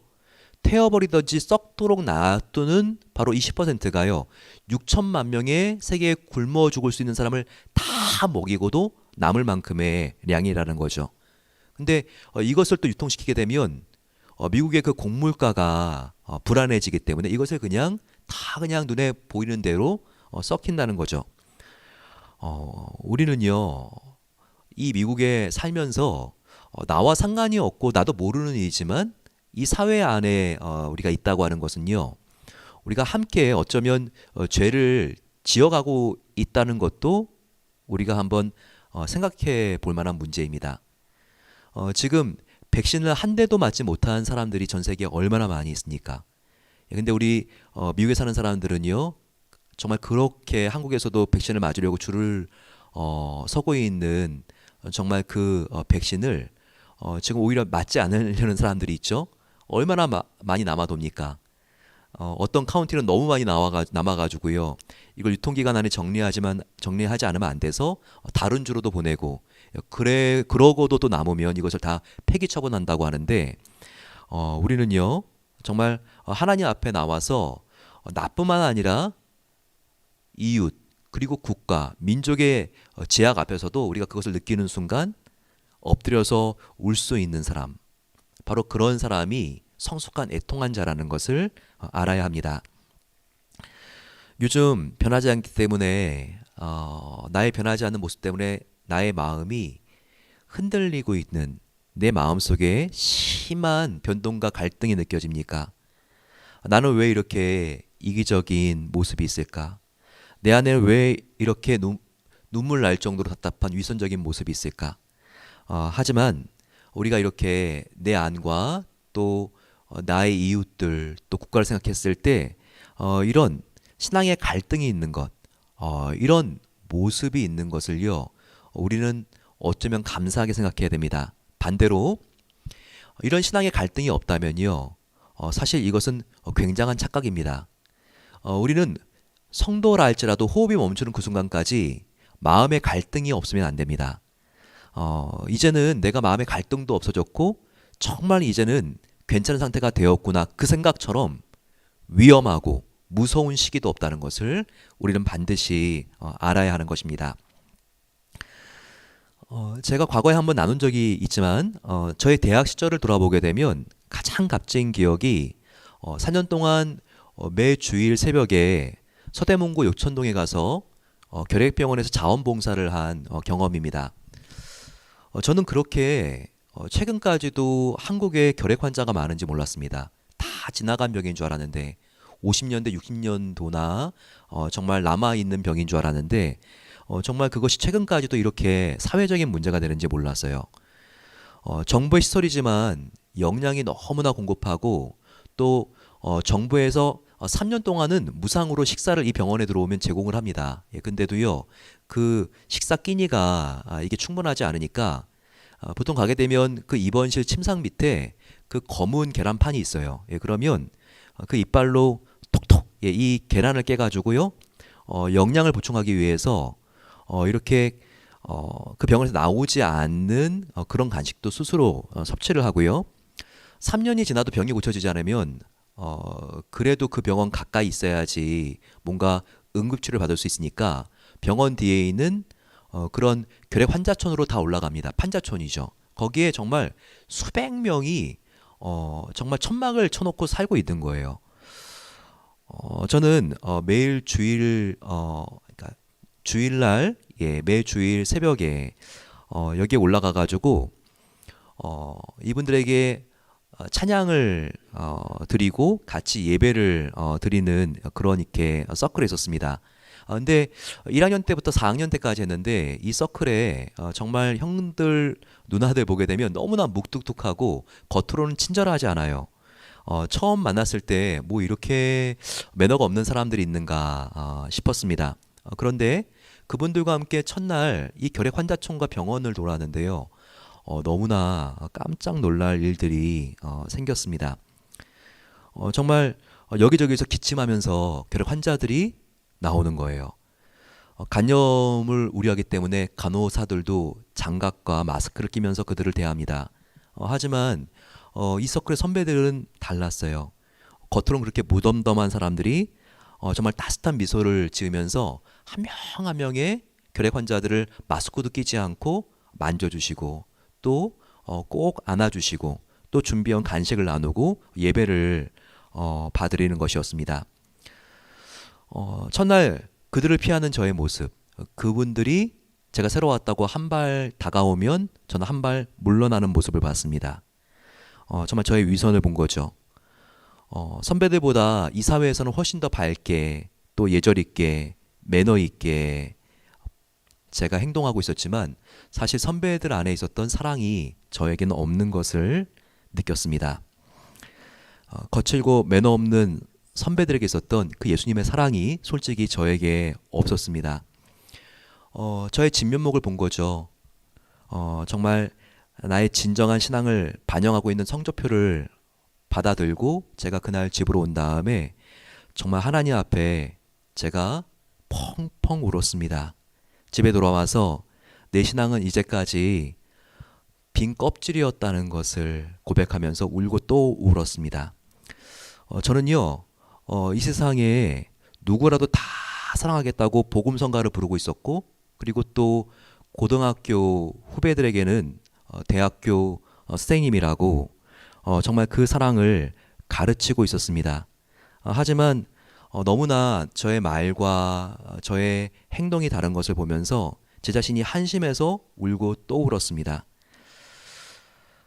태워버리든지 썩도록 놔두는 바로 이 10%가요. 6천만 명의 세계에 굶어 죽을 수 있는 사람을 다 먹이고도 남을 만큼의 양이라는 거죠. 근데 이것을 또 유통시키게 되면 미국의 그 곡물가가 불안해지기 때문에 이것을 그냥 다 그냥 눈에 보이는 대로 썩힌다는 거죠. 우리는요 이 미국에 살면서 나와 상관이 없고 나도 모르는 일이지만 이 사회 안에 우리가 있다고 하는 것은요 우리가 함께 어쩌면 죄를 지어가고 있다는 것도 우리가 한번 생각해 볼 만한 문제입니다. 지금 백신을 한 대도 맞지 못한 사람들이 전 세계에 얼마나 많이 있습니까? 근데 우리 미국에 사는 사람들은요, 정말 그렇게 한국에서도 백신을 맞으려고 줄을 서고 있는 정말 그 백신을 지금 오히려 맞지 않으려는 사람들이 있죠. 얼마나 많이 남아돕니까? 어떤 카운티는 너무 많이 남아가지고요. 이걸 유통기간 안에 정리하지 않으면 안 돼서 다른 주로도 보내고, 그러고도 또 남으면 이것을 다 폐기 처분한다고 하는데, 우리는요 정말 하나님 앞에 나와서 나뿐만 아니라 이웃 그리고 국가 민족의 제약 앞에서도 우리가 그것을 느끼는 순간 엎드려서 울 수 있는 사람, 바로 그런 사람이 성숙한 애통한 자라는 것을 알아야 합니다. 요즘 변하지 않기 때문에 나의 변하지 않는 모습 때문에 나의 마음이 흔들리고 있는 내 마음속에 심한 변동과 갈등이 느껴집니까? 나는 왜 이렇게 이기적인 모습이 있을까? 내 안에 왜 이렇게 눈물 날 정도로 답답한 위선적인 모습이 있을까? 하지만 우리가 이렇게 내 안과 또 나의 이웃들 또 국가를 생각했을 때 이런 신앙의 갈등이 있는 것, 이런 모습이 있는 것을요, 우리는 어쩌면 감사하게 생각해야 됩니다. 반대로 이런 신앙의 갈등이 없다면요, 사실 이것은 굉장한 착각입니다. 우리는 성도라 할지라도 호흡이 멈추는 그 순간까지 마음의 갈등이 없으면 안 됩니다. 이제는 내가 마음의 갈등도 없어졌고 정말 이제는 괜찮은 상태가 되었구나, 그 생각처럼 위험하고 무서운 시기도 없다는 것을 우리는 반드시 알아야 하는 것입니다. 제가 과거에 한번 나눈 적이 있지만 저의 대학 시절을 돌아보게 되면 가장 값진 기억이 4년 동안 매 주일 새벽에 서대문구 요천동에 가서 결핵병원에서 자원봉사를 한 경험입니다. 저는 그렇게 최근까지도 한국에 결핵 환자가 많은지 몰랐습니다. 다 지나간 병인 줄 알았는데 50년대 60년도나 정말 남아있는 병인 줄 알았는데 정말 그것이 최근까지도 이렇게 사회적인 문제가 되는지 몰랐어요. 정부의 시설이지만 역량이 너무나 공급하고 또 정부에서 3년 동안은 무상으로 식사를 이 병원에 들어오면 제공을 합니다. 근데도요, 그 식사 끼니가 이게 충분하지 않으니까 보통 가게 되면 그 입원실 침상 밑에 그 검은 계란판이 있어요. 그러면 그 이빨로 톡톡 이 계란을 깨가지고요, 영양을 보충하기 위해서 이렇게 그 병원에서 나오지 않는 그런 간식도 스스로 섭취를 하고요. 3년이 지나도 병이 고쳐지지 않으면 그래도 그 병원 가까이 있어야지 뭔가 응급치료를 받을 수 있으니까 병원 뒤에 있는 그런 결핵 환자촌으로 다 올라갑니다. 판자촌이죠. 거기에 정말 수백 명이 정말 천막을 쳐놓고 살고 있는 거예요. 저는 매일 그러니까 주일날 매 주일 새벽에 여기에 올라가 가지고 이분들에게 찬양을 드리고 같이 예배를 드리는 그런 이렇게 서클에 있었습니다. 근데 1학년 때부터 4학년 때까지 했는데 이 서클에 정말 형들 누나들 보게 되면 너무나 묵뚝뚝하고 겉으로는 친절하지 않아요. 처음 만났을 때 뭐 이렇게 매너가 없는 사람들이 있는가 싶었습니다. 그런데 그분들과 함께 첫날 이 결핵 환자촌과 병원을 돌아왔는데요, 너무나 깜짝 놀랄 일들이 생겼습니다. 정말 여기저기서 기침하면서 결핵 환자들이 나오는 거예요. 간염을 우려하기 때문에 간호사들도 장갑과 마스크를 끼면서 그들을 대합니다. 하지만 이 서클의 선배들은 달랐어요. 겉으로는 그렇게 무덤덤한 사람들이 정말 따뜻한 미소를 지으면서 한 명 한 명의 결핵 환자들을 마스크도 끼지 않고 만져주시고 또 꼭 안아주시고 또 준비한 간식을 나누고 예배를 봐드리는 것이었습니다. 첫날 그들을 피하는 저의 모습, 그분들이 제가 새로 왔다고 한 발 다가오면 저는 한 발 물러나는 모습을 봤습니다. 정말 저의 위선을 본 거죠. 선배들보다 이 사회에서는 훨씬 더 밝게 또 예절 있게 매너 있게 제가 행동하고 있었지만 사실 선배들 안에 있었던 사랑이 저에게는 없는 것을 느꼈습니다. 거칠고 매너 없는 선배들에게 있었던 그 예수님의 사랑이 솔직히 저에게 없었습니다. 저의 진면목을 본 거죠. 정말 나의 진정한 신앙을 반영하고 있는 성적표를 받아들고 제가 그날 집으로 온 다음에 정말 하나님 앞에 제가 펑펑 울었습니다. 집에 돌아와서 내 신앙은 이제까지 빈 껍질이었다는 것을 고백하면서 울고 또 울었습니다. 저는요, 이 세상에 누구라도 다 사랑하겠다고 복음성가를 부르고 있었고, 그리고 또 고등학교 후배들에게는 대학교 선생님이라고 정말 그 사랑을 가르치고 있었습니다. 하지만 너무나 저의 말과 저의 행동이 다른 것을 보면서 제 자신이 한심해서 울고 또 울었습니다.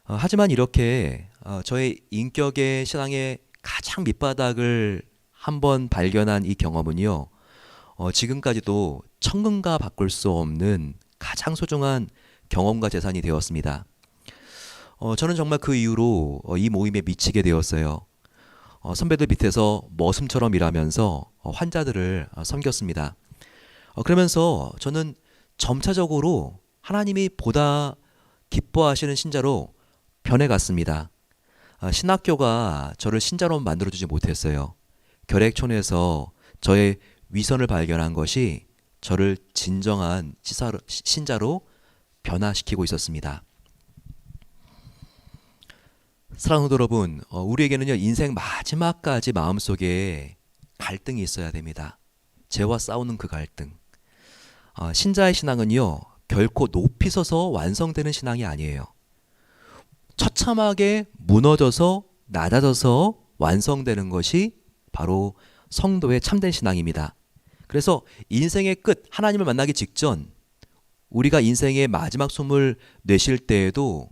하지만 이렇게 저의 인격의 신앙의 가장 밑바닥을 한번 발견한 이 경험은요, 지금까지도 천금과 바꿀 수 없는 가장 소중한 경험과 재산이 되었습니다. 저는 정말 그 이후로 이 모임에 미치게 되었어요. 선배들 밑에서 머슴처럼 일하면서 환자들을 섬겼습니다. 그러면서 저는 점차적으로 하나님이 보다 기뻐하시는 신자로 변해갔습니다. 신학교가 저를 신자로 만들어주지 못했어요. 결핵촌에서 저의 위선을 발견한 것이 저를 진정한 신자로 변화시키고 있었습니다. 사랑하는 여러분, 우리에게는요, 인생 마지막까지 마음속에 갈등이 있어야 됩니다. 죄와 싸우는 그 갈등. 신자의 신앙은요, 결코 높이 서서 완성되는 신앙이 아니에요. 처참하게 무너져서 낮아져서 완성되는 것이 바로 성도의 참된 신앙입니다. 그래서 인생의 끝, 하나님을 만나기 직전 우리가 인생의 마지막 숨을 내쉴 때에도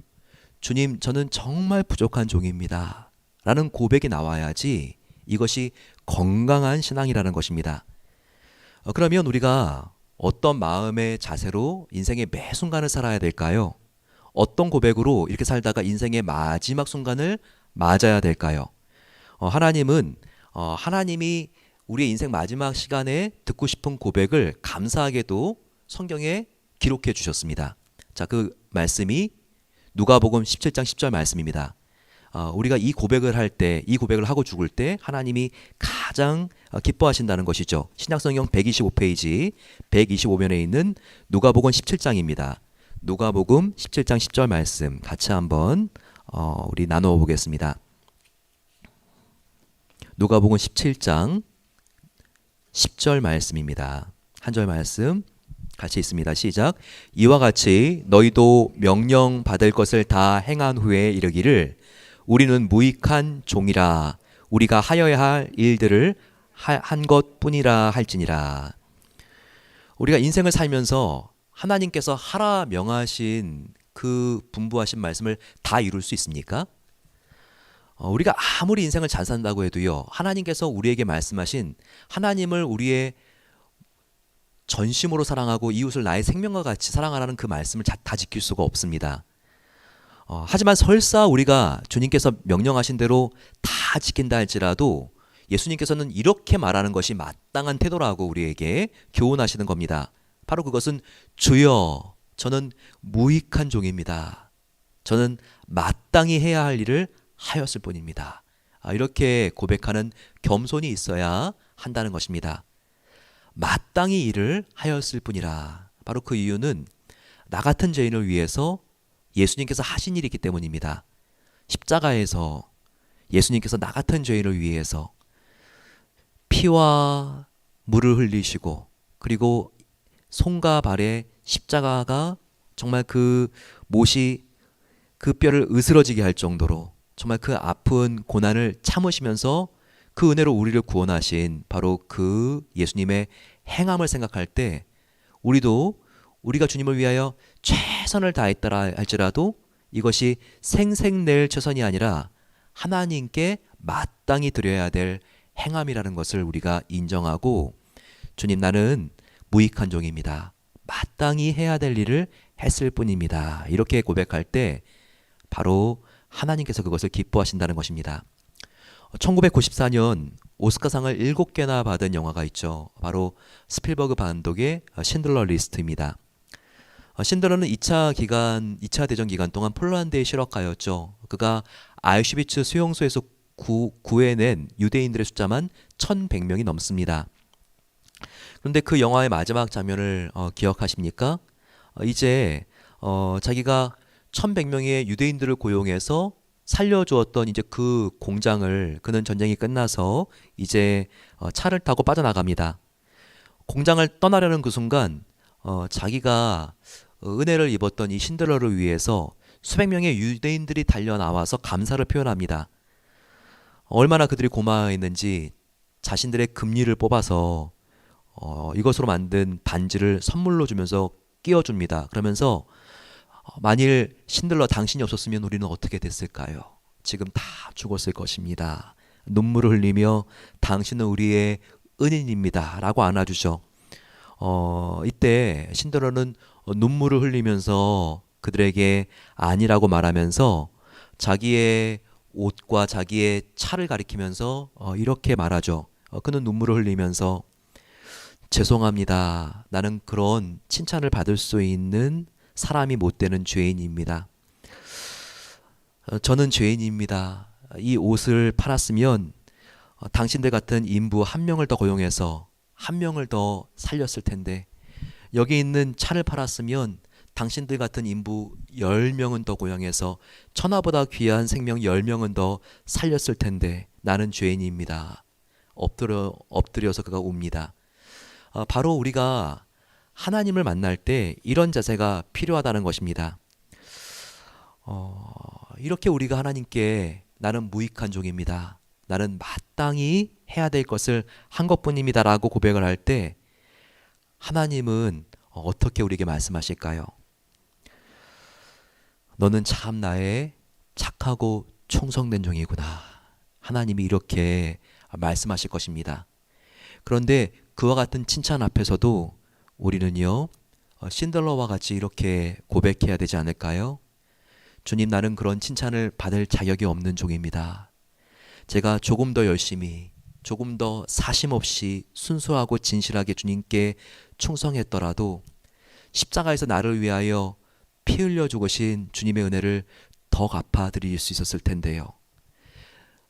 주님, 저는 정말 부족한 종입니다 라는 고백이 나와야지 이것이 건강한 신앙이라는 것입니다. 그러면 우리가 어떤 마음의 자세로 인생의 매 순간을 살아야 될까요? 어떤 고백으로 이렇게 살다가 인생의 마지막 순간을 맞아야 될까요? 하나님은 하나님이 우리의 인생 마지막 시간에 듣고 싶은 고백을 감사하게도 성경에 기록해 주셨습니다. 자, 그 말씀이 누가복음 17장 10절 말씀입니다. 우리가 이 고백을 할 때, 이 고백을 하고 죽을 때 하나님이 가장 기뻐하신다는 것이죠. 신약성경 125페이지 125면에 있는 누가복음 17장입니다. 누가복음 17장 10절 말씀 같이 한번 우리 나누어 보겠습니다. 누가복음 17장 10절 말씀입니다. 한 절 말씀 같이 있습니다. 시작. 이와 같이 너희도 명령 받을 것을 다 행한 후에 이르기를 우리는 무익한 종이라 우리가 하여야 할 일들을 한 것뿐이라 할지니라. 우리가 인생을 살면서 하나님께서 하라 명하신 그 분부하신 말씀을 다 이룰 수 있습니까? 우리가 아무리 인생을 잘 산다고 해도요, 하나님께서 우리에게 말씀하신 하나님을 우리의 전심으로 사랑하고 이웃을 나의 생명과 같이 사랑하라는 그 말씀을 다 지킬 수가 없습니다. 하지만 설사 우리가 주님께서 명령하신 대로 다 지킨다 할지라도 예수님께서는 이렇게 말하는 것이 마땅한 태도라고 우리에게 교훈하시는 겁니다. 바로 그것은 주여, 저는 무익한 종입니다. 저는 마땅히 해야 할 일을 하였을 뿐입니다. 이렇게 고백하는 겸손이 있어야 한다는 것입니다. 마땅히 일을 하였을 뿐이라. 바로 그 이유는 나 같은 죄인을 위해서 예수님께서 하신 일이 있기 때문입니다. 십자가에서 예수님께서 나 같은 죄인을 위해서 피와 물을 흘리시고, 그리고 손과 발에 십자가가 정말 그 못이 그 뼈를 으스러지게 할 정도로 정말 그 아픈 고난을 참으시면서 그 은혜로 우리를 구원하신 바로 그 예수님의 행함을 생각할 때 우리도 우리가 주님을 위하여 최선을 다했더라 할지라도 이것이 생색낼 최선이 아니라 하나님께 마땅히 드려야 될 행함이라는 것을 우리가 인정하고, 주님, 나는 무익한 종입니다. 마땅히 해야 될 일을 했을 뿐입니다. 이렇게 고백할 때 바로 하나님께서 그것을 기뻐하신다는 것입니다. 1994년 오스카상을 7개나 받은 영화가 있죠. 바로 스필버그 감독의 신들러 리스트입니다. 신들러는 2차 대전 기간 동안 폴란드의 실업가였죠. 그가 아우슈비츠 수용소에서 구해낸 유대인들의 숫자만 1100명이 넘습니다. 그런데 그 영화의 마지막 장면을 기억하십니까? 이제 자기가 1100명의 유대인들을 고용해서 살려주었던 이제 그 공장을 그는 전쟁이 끝나서 이제 차를 타고 빠져나갑니다. 공장을 떠나려는 그 순간 자기가 은혜를 입었던 이 신들러를 위해서 수백 명의 유대인들이 달려 나와서 감사를 표현합니다. 얼마나 그들이 고마워했는지 자신들의 금리를 뽑아서 이것으로 만든 반지를 선물로 주면서 끼워줍니다. 그러면서 만일 신들러 당신이 없었으면 우리는 어떻게 됐을까요? 지금 다 죽었을 것입니다. 눈물을 흘리며 당신은 우리의 은인입니다. 라고 안아주죠. 이때 신들러는 눈물을 흘리면서 그들에게 아니라고 말하면서 자기의 옷과 자기의 차를 가리키면서 이렇게 말하죠. 그는 눈물을 흘리면서 죄송합니다. 나는 그런 칭찬을 받을 수 있는 사람이 못 되는 죄인입니다. 저는 죄인입니다. 이 옷을 팔았으면 당신들 같은 인부 한 명을 더 고용해서 한 명을 더 살렸을 텐데 여기 있는 차를 팔았으면 당신들 같은 인부 10명은 더 고용해서 천하보다 귀한 생명 10명은 더 살렸을 텐데 나는 죄인입니다. 엎드려서 그가 웁니다. 바로 우리가 하나님을 만날 때 이런 자세가 필요하다는 것입니다. 이렇게 우리가 하나님께 나는 무익한 종입니다. 나는 마땅히 해야 될 것을 한 것뿐입니다. 라고 고백을 할 때 하나님은 어떻게 우리에게 말씀하실까요? 너는 참 나의 착하고 충성된 종이구나. 하나님이 이렇게 말씀하실 것입니다. 그런데 그와 같은 칭찬 앞에서도 우리는요 신들러와 같이 이렇게 고백해야 되지 않을까요? 주님, 나는 그런 칭찬을 받을 자격이 없는 종입니다. 제가 조금 더 열심히 조금 더 사심없이 순수하고 진실하게 주님께 충성했더라도 십자가에서 나를 위하여 피 흘려 죽으신 주님의 은혜를 더 갚아드릴 수 있었을 텐데요.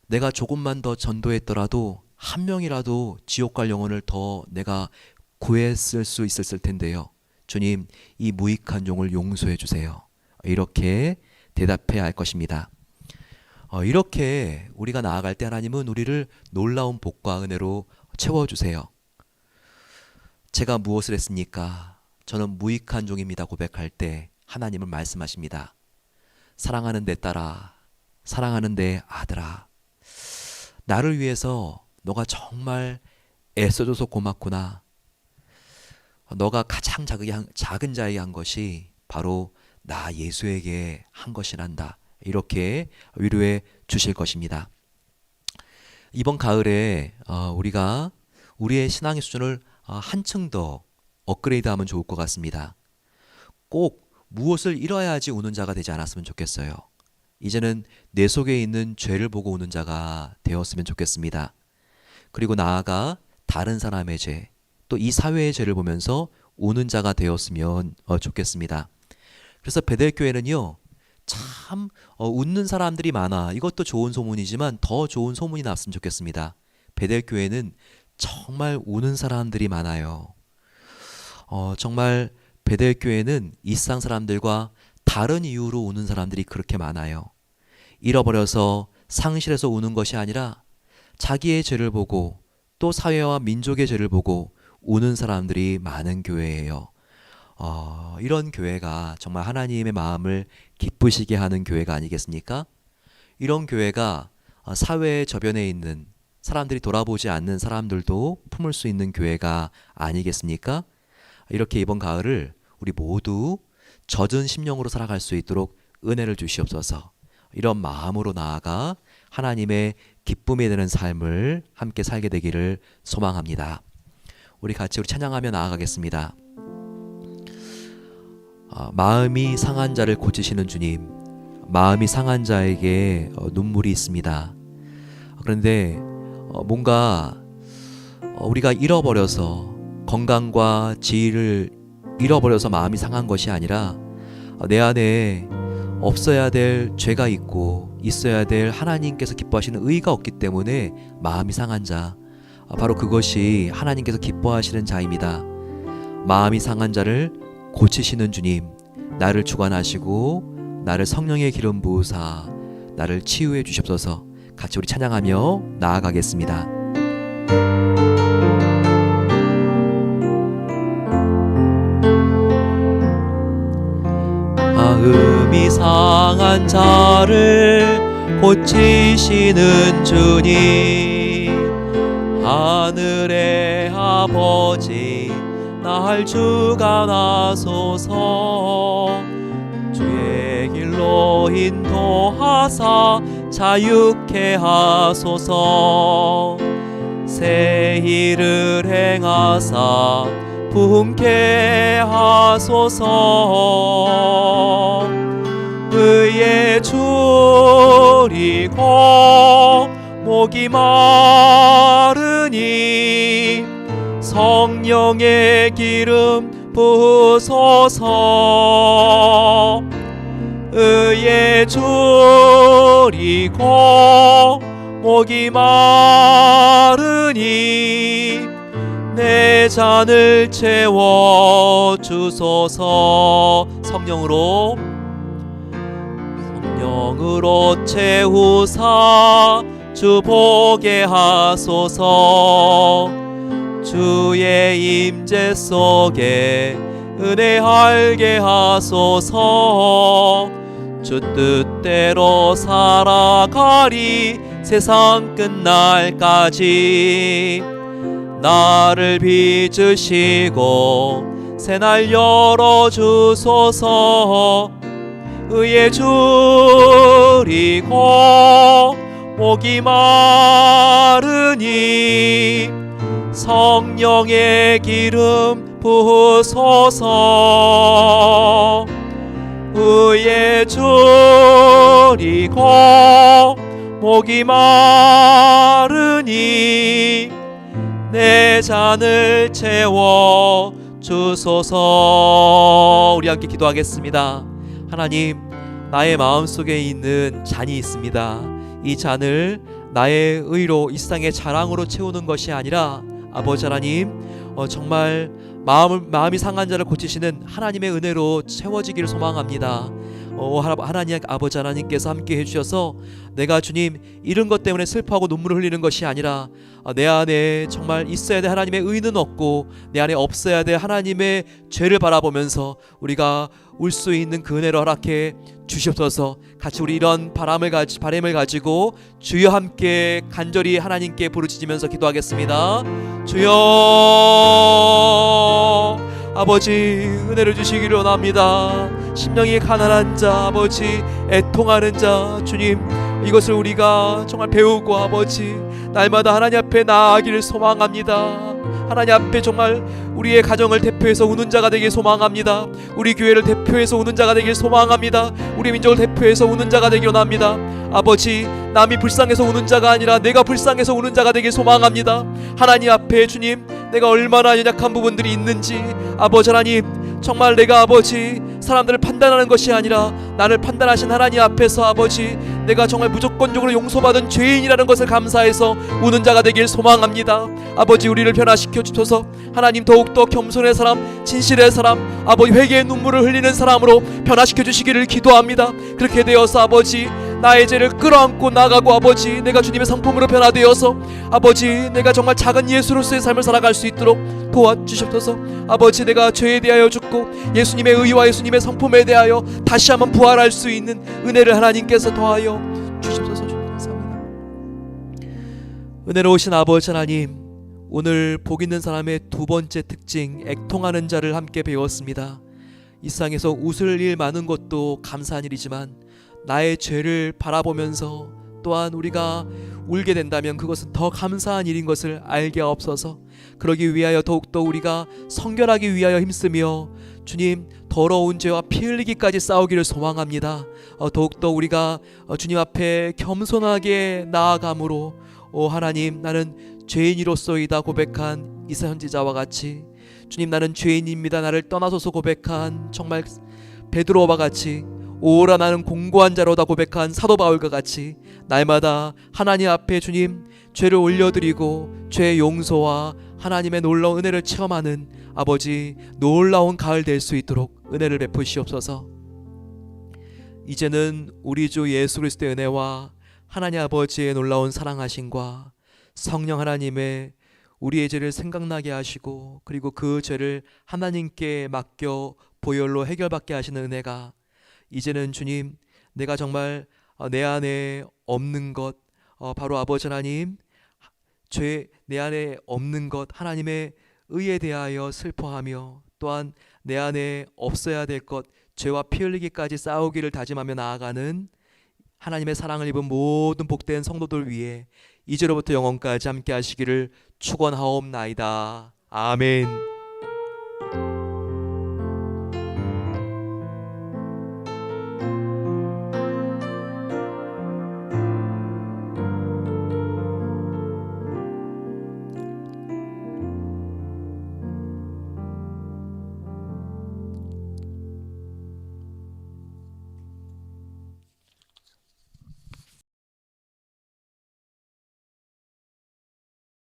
내가 조금만 더 전도했더라도 한 명이라도 지옥 갈 영혼을 더 내가 구했을 수 있었을 텐데요. 주님, 이 무익한 종을 용서해 주세요. 이렇게 대답해야 할 것입니다. 이렇게 우리가 나아갈 때 하나님은 우리를 놀라운 복과 은혜로 채워주세요. 제가 무엇을 했습니까? 저는 무익한 종입니다. 고백할 때 하나님은 말씀하십니다. 사랑하는 내 딸아, 사랑하는 내 아들아, 나를 위해서 너가 정말 애써줘서 고맙구나. 너가 가장 작은 자에게 한 것이 바로 나 예수에게 한 것이란다. 이렇게 위로해 주실 것입니다. 이번 가을에 우리가 우리의 신앙의 수준을 한층 더 업그레이드하면 좋을 것 같습니다. 꼭 무엇을 잃어야지 우는 자가 되지 않았으면 좋겠어요. 이제는 내 속에 있는 죄를 보고 우는 자가 되었으면 좋겠습니다. 그리고 나아가 다른 사람의 죄, 또 이 사회의 죄를 보면서 우는 자가 되었으면 좋겠습니다. 그래서 베델교회는요 참 웃는 사람들이 많아. 이것도 좋은 소문이지만 더 좋은 소문이 났으면 좋겠습니다. 베델교회는 정말 우는 사람들이 많아요. 정말 베델교회는 일상 사람들과 다른 이유로 우는 사람들이 그렇게 많아요. 잃어버려서 상실해서 우는 것이 아니라 자기의 죄를 보고 또 사회와 민족의 죄를 보고 우는 사람들이 많은 교회예요. 이런 교회가 정말 하나님의 마음을 기쁘시게 하는 교회가 아니겠습니까? 이런 교회가 사회의 저변에 있는 사람들이 돌아보지 않는 사람들도 품을 수 있는 교회가 아니겠습니까? 이렇게 이번 가을을 우리 모두 젖은 심령으로 살아갈 수 있도록 은혜를 주시옵소서. 이런 마음으로 나아가 하나님의 기쁨이 되는 삶을 함께 살게 되기를 소망합니다. 우리 같이 찬양하며 나아가겠습니다. 마음이 상한 자를 고치시는 주님, 마음이 상한 자에게 눈물이 있습니다. 그런데 뭔가 우리가 잃어버려서 건강과 지위를 잃어버려서 마음이 상한 것이 아니라 내 안에 없어야 될 죄가 있고 있어야 될 하나님께서 기뻐하시는 의가 없기 때문에 마음이 상한 자, 바로 그것이 하나님께서 기뻐하시는 자입니다. 마음이 상한 자를 고치시는 주님, 나를 주관하시고 나를 성령의 기름 부으사 나를 치유해 주시옵소서. 같이 우리 찬양하며 나아가겠습니다. 마음이 상한 자를 고치시는 주님, 하늘의 아버지 날 주관하소서. 주의 길로 인도하사 자유케 하소서. 새 일을 행하사 부흥케 하소서. 의에 줄이고 목이 마르니 성령의 기름 부으소서. 의에 줄이고 목이 마르니 내 잔을 채워 주소서. 성령으로 채우사 주 보게 하소서. 주의 임재 속에 은혜 알게 하소서. 주 뜻대로 살아가리 세상 끝날까지. 나를 빚으시고 새날 열어주소서. 의에 줄이고 목이 마르니 성령의 기름 부으소서. 의에 줄이고 목이 마르니 내 잔을 채워 주소서. 우리 함께 기도하겠습니다. 하나님, 나의 마음속에 있는 잔이 있습니다. 이 잔을 나의 의로 이 세상의 자랑으로 채우는 것이 아니라 아버지 하나님, 정말 마음이 상한 자를 고치시는 하나님의 은혜로 채워지기를 소망합니다. 하나님, 아버지 하나님께서 함께 해주셔서 내가 주님 이런 것 때문에 슬퍼하고 눈물을 흘리는 것이 아니라 내 안에 정말 있어야 될 하나님의 의는 없고 내 안에 없어야 될 하나님의 죄를 바라보면서 우리가 울 수 있는 그 은혜로 허락해 주시옵소서. 같이 우리 이런 바람을 가지고 주여 함께 간절히 하나님께 부르짖으면서 기도하겠습니다. 주여 아버지, 은혜를 주시기를 원합니다. 심령이 가난한 자, 아버지 애통하는 자, 주님 이것을 우리가 정말 배우고 아버지 날마다 하나님 앞에 나아가기를 소망합니다. 하나님 앞에 정말 우리의 가정을 대표해서 우는 자가 되길 소망합니다. 우리 교회를 대표해서 우는 자가 되길 소망합니다. 우리 민족을 대표해서 우는 자가 되길 원합니다. 아버지, 남이 불쌍해서 우는 자가 아니라 내가 불쌍해서 우는 자가 되길 소망합니다. 하나님 앞에 주님, 내가 얼마나 연약한 부분들이 있는지 아버지 하나님, 정말 내가 아버지 사람들을 판단하는 것이 아니라 나를 판단하신 하나님 앞에서 아버지 내가 정말 무조건적으로 용서받은 죄인이라는 것을 감사해서 우는 자가 되길 소망합니다. 아버지, 우리를 변화시켜 주셔서 하나님 더욱더 겸손의 사람, 진실의 사람, 아버지 회개의 눈물을 흘리는 사람으로 변화시켜 주시기를 기도합니다. 그렇게 되어서 아버지 나의 죄를 끌어안고 나가고 아버지 내가 주님의 성품으로 변화되어서 아버지 내가 정말 작은 예수로서의 삶을 살아갈 수 있도록 도와주시옵소서. 아버지, 내가 죄에 대하여 죽고 예수님의 의와 예수님의 성품에 대하여 다시 한번 부활할 수 있는 은혜를 하나님께서 더하여 주시옵소서. 주님 감사합니다. 은혜로우신 아버지 하나님, 오늘 복 있는 사람의 두 번째 특징, 애통하는 자를 함께 배웠습니다. 이 세상에서 웃을 일 많은 것도 감사한 일이지만 나의 죄를 바라보면서 또한 우리가 울게 된다면 그것은 더 감사한 일인 것을 알게 하옵소서. 그러기 위하여 더욱더 우리가 성결하기 위하여 힘쓰며 주님 더러운 죄와 피 흘리기까지 싸우기를 소망합니다. 더욱더 우리가 주님 앞에 겸손하게 나아감으로 하나님 나는 죄인이로소이다 고백한 이사 선지자와 같이 주님 나는 죄인입니다 나를 떠나소서 고백한 정말 베드로와 같이 오라 나는 공고한 자로다 고백한 사도 바울과 같이 날마다 하나님 앞에 주님 죄를 올려드리고 죄의 용서와 하나님의 놀라운 은혜를 체험하는 아버지 놀라운 가을 될 수 있도록 은혜를 베푸시옵소서. 이제는 우리 주 예수 그리스도의 은혜와 하나님 아버지의 놀라운 사랑하심과 성령 하나님의 우리의 죄를 생각나게 하시고 그리고 그 죄를 하나님께 맡겨 보혈로 해결받게 하시는 은혜가 이제는 주님 내가 정말 내 안에 없는 것 바로 아버지 하나님 죄 내 안에 없는 것 하나님의 의에 대하여 슬퍼하며 또한 내 안에 없어야 될 것 죄와 피 흘리기까지 싸우기를 다짐하며 나아가는 하나님의 사랑을 입은 모든 복된 성도들 위해 이제로부터 영원까지 함께 하시기를 축원하옵나이다. 아멘.